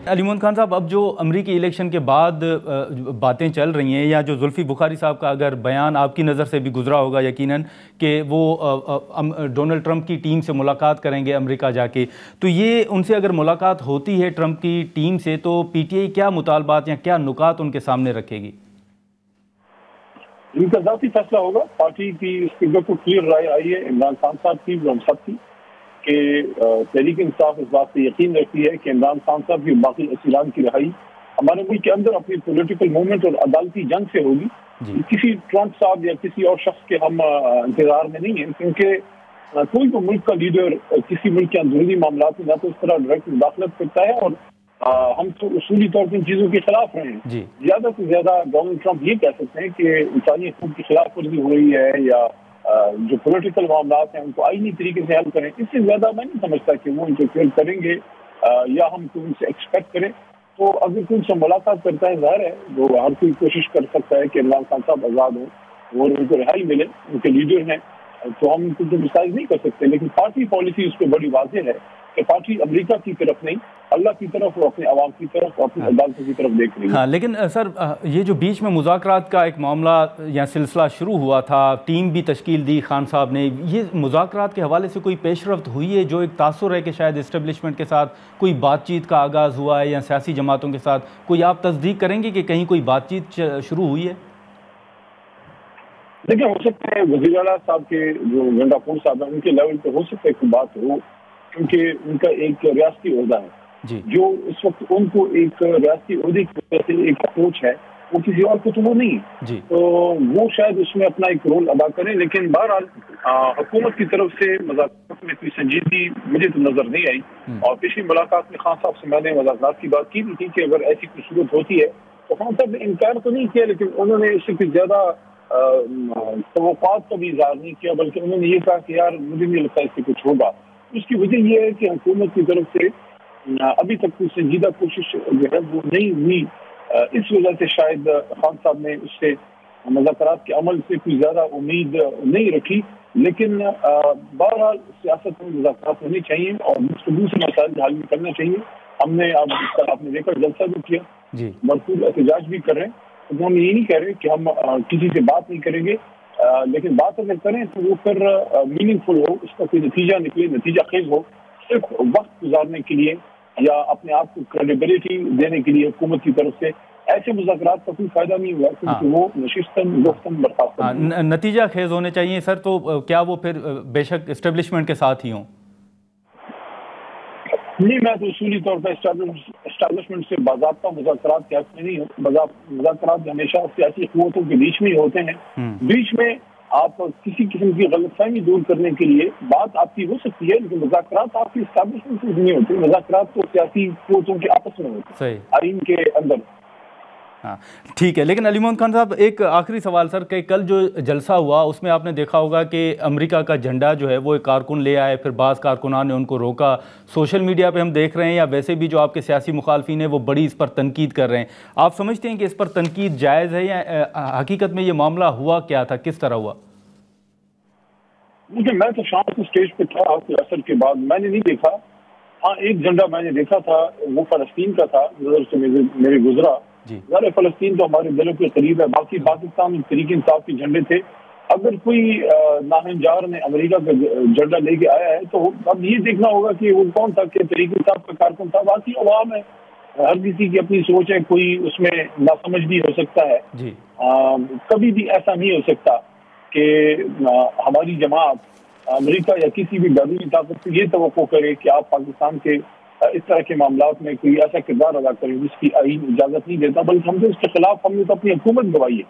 علی محمد خان صاحب، اب جو امریکی الیکشن کے بعد باتیں چل رہی ہیں، یا جو زلفی بخاری صاحب کا اگر بیان آپ کی نظر سے بھی گزرا ہوگا یقیناً کہ وہ ڈونلڈ ٹرمپ کی ٹیم سے ملاقات کریں گے امریکہ جا کے، تو یہ ان سے اگر ملاقات ہوتی ہے ٹرمپ کی ٹیم سے تو پی ٹی آئی کیا مطالبات یا کیا نکات ان کے سامنے رکھے گی؟ ان کا ذاتی فیصلہ ہوگا. پارٹی کی اسپیکر کو کلیئر رائے آئی ہے عمران خان صاحب کی، ہم سب کی، کہ تحریک انصاف اس بات پہ یقین رکھتی ہے کہ عمران خان صاحب کی باقی اسیران کی رہائی ہمارے ملک کے اندر اپنی پولیٹیکل موومنٹ اور عدالتی جنگ سے ہوگی. کسی ٹرمپ صاحب یا کسی اور شخص کے ہم انتظار میں نہیں ہیں، کیونکہ کوئی بھی ملک کا لیڈر کسی ملک کے اندرونی معاملات میں نہ تو اس طرح ڈائریکٹ مداخلت کرتا ہے، اور ہم تو اصولی طور پر ان چیزوں کے خلاف رہے ہیں. زیادہ سے زیادہ ڈونلڈ ٹرمپ یہ کہہ سکتے ہیں کہ انسانی حقوق کی خلاف ورزی ہو رہی ہے یا جو پولیٹیکل معاملات ہیں ان کو آئینی طریقے سے حل کریں. اس سے زیادہ میں نہیں سمجھتا کہ وہ انٹرفیئر کریں گے یا ہم ان سے ایکسپیکٹ کریں. تو اگر کوئی سے ملاقات کرتا ہے، ظاہر ہے وہ ہر کوئی کوشش کر سکتا ہے کہ عمران خان صاحب آزاد ہوں اور ان کو رہائی ملے، ان کے لیڈر ہیں، تو ہم ان کو کرٹیسائز نہیں کر سکتے. لیکن پارٹی پالیسی اس پہ بڑی واضح ہے کہ پارٹی امریکہ کی طرف نہیں، اللہ کی طرف اور اپنے عوام کی طرف اور اپنی عدالتوں کی طرف دیکھ رہی ہے. ہاں، لیکن سر یہ جو بیچ میں مذاکرات کا ایک معاملہ یا سلسلہ شروع ہوا تھا، ٹیم بھی تشکیل دی خان صاحب نے، یہ مذاکرات کے حوالے سے کوئی پیش رفت ہوئی ہے؟ جو ایک تاثر ہے کہ شاید اسٹیبلشمنٹ کے ساتھ کوئی بات چیت کا آغاز ہوا ہے یا سیاسی جماعتوں کے ساتھ، کوئی آپ تصدیق کریں گے کہ کہیں کوئی بات چیت شروع ہوئی ہے؟ دیکھیں، ہو سکتا ہے وزیر اعلیٰ صاحب کے جو گنڈا پور صاحب ہیں ان کے لیول پہ ہو سکتا ہے کوئی بات ہو، کیونکہ ان کا ایک ریاستی عہدہ ہے جو اس وقت ان کو ایک ریاستی عہدے کی وجہ سے ایک اپروچ ہے، وہ کسی اور کو تو وہ نہیں ہے، تو وہ شاید اس میں اپنا ایک رول ادا کریں. لیکن بہرحال حکومت کی طرف سے مذاکرات میں کوئی سنجیدگی مجھے تو نظر نہیں آئی. اور پچھلی ملاقات میں خان صاحب سے میں نے مذاکرات کی بات کی بھی تھی کہ اگر ایسی کوئی صورت ہوتی ہے تو خان صاحب نے انکار تو نہیں کیا، لیکن انہوں نے اس سے کچھ زیادہ توقعات کا بھی اظہار نہیں کیا، بلکہ انہوں نے یہ کہا کہ یار مجھے نہیں لگتا اس سے کچھ ہوگا. اس کی وجہ یہ ہے کہ حکومت کی طرف سے ابھی تک کوئی سنجیدہ کوشش جو ہے وہ نہیں ہوئی. اس وجہ سے شاید خان صاحب نے اس سے مذاکرات کے عمل سے کوئی زیادہ امید نہیں رکھی. لیکن بہرحال سیاست میں مذاکرات ہونی چاہیے اور گفتگو سے مسائل حل بھی کرنا چاہیے. ہم نے اب آپ نے دیکھا جلسہ بھی کیا، مرکوز احتجاج بھی کر رہے ہیں، تو ہم یہ نہیں کہہ رہے کہ ہم کسی سے بات نہیں کریں گے، لیکن بات اگر کریں تو وہ پھر میننگ فل ہو، اس کا کوئی نتیجہ نکلے، نتیجہ خیز ہو. صرف وقت گزارنے کے لیے یا اپنے آپ کو کریڈیبلٹی دینے کے لیے حکومت کی طرف سے ایسے مذاکرات کا کوئی فائدہ نہیں ہوا، کیونکہ وہ نشستاً گفتن برخاست نتیجہ خیز ہونے چاہیے. سر تو کیا وہ پھر بے شک اسٹیبلشمنٹ کے ساتھ ہی ہوں؟ نہیں، میں تو اصولی طور پر اسٹیبلشمنٹ سے باضابطہ مذاکرات کے حق میں نہیں ہوں. مذاکرات ہمیشہ سیاسی قوتوں کے بیچ میں ہی ہوتے ہیں. بیچ میں آپ کسی قسم کی غلط فہمی دور کرنے کے لیے بات آپ کی ہو سکتی ہے، لیکن مذاکرات آپ کی اسٹیبلشمنٹ سے نہیں ہوتی. مذاکرات تو سیاسی قوتوں کے آپس میں ہوتے ہیں، آئین کے اندر. ہاں ٹھیک ہے. لیکن علی محمد خان صاحب، ایک آخری سوال سر، کہ کل جو جلسہ ہوا اس میں آپ نے دیکھا ہوگا کہ امریکہ کا جھنڈا جو ہے وہ ایک کارکن لے آئے، پھر بعض کارکنان نے ان کو روکا. سوشل میڈیا پہ ہم دیکھ رہے ہیں یا ویسے بھی جو آپ کے سیاسی مخالفین ہیں وہ بڑی اس پر تنقید کر رہے ہیں. آپ سمجھتے ہیں کہ اس پر تنقید جائز ہے یا حقیقت میں یہ معاملہ ہوا کیا تھا، کس طرح ہوا؟ میں تو شام کو اسٹیج پہ تھا اثر کے بعد، میں نے نہیں دیکھا. ہاں، ایک جھنڈا میں نے دیکھا تھا، وہ فلسطین کا تھا، نظر سے میرے گزرا. ظاہر فلسطین تو ہمارے دلوں کے قریب ہے. باقی پاکستان تحریک انصاف کے جھنڈے تھے. اگر کوئی ناہنجار نے امریکہ کا جھنڈا لے کے آیا ہے تو اب یہ دیکھنا ہوگا کہ وہ کون تھا، کہ تحریک انصاف کا کارکن تھا. باقی عوام ہے، ہر کسی کی اپنی سوچ ہے، کوئی اس میں ناسمجھ بھی ہو سکتا ہے. کبھی بھی ایسا نہیں ہو سکتا کہ ہماری جماعت امریکہ یا کسی بھی بیرونی طاقت سے یہ توقع کرے کہ آپ پاکستان کے اس طرح کے معاملات میں کوئی ایسا کردار ادا کریں جس کی آئین اجازت نہیں دیتا. بلکہ ہم نے اس کے خلاف، ہم نے تو اپنی حکومت گوائی ہے.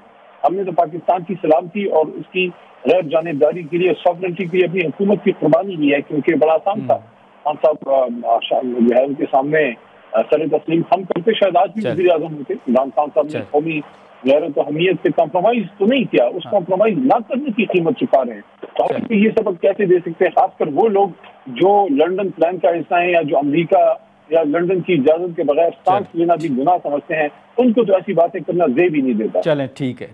ہم نے تو پاکستان کی سلامتی اور اس کی غیر جانبداری کے لیے، سافرنٹی کے لیے اپنی حکومت کی قربانی دی ہے، کیونکہ بڑا آسان تھا. خان صاحب جو ہے ان کے سامنے سر تسلیم ہم کرتے، شاید آج بھی وزیر اعظم ہوتے. عمران خان صاحب نے قومی غیرت و حمیت سے کمپرومائز تو نہیں کیا، اس کمپرومائز نہ کرنے کی قیمت چکا رہے ہیں. تو ہم یہ سبق کیسے دے سکتے ہیں، خاص کر وہ لوگ جو لنڈن پلان کا حصہ ہیں یا جو امریکہ یا لنڈن کی اجازت کے بغیر سانس لینا بھی گناہ سمجھتے ہیں، ان کو تو ایسی باتیں کرنا زیب ہی نہیں دیتا. چلیں ٹھیک ہے.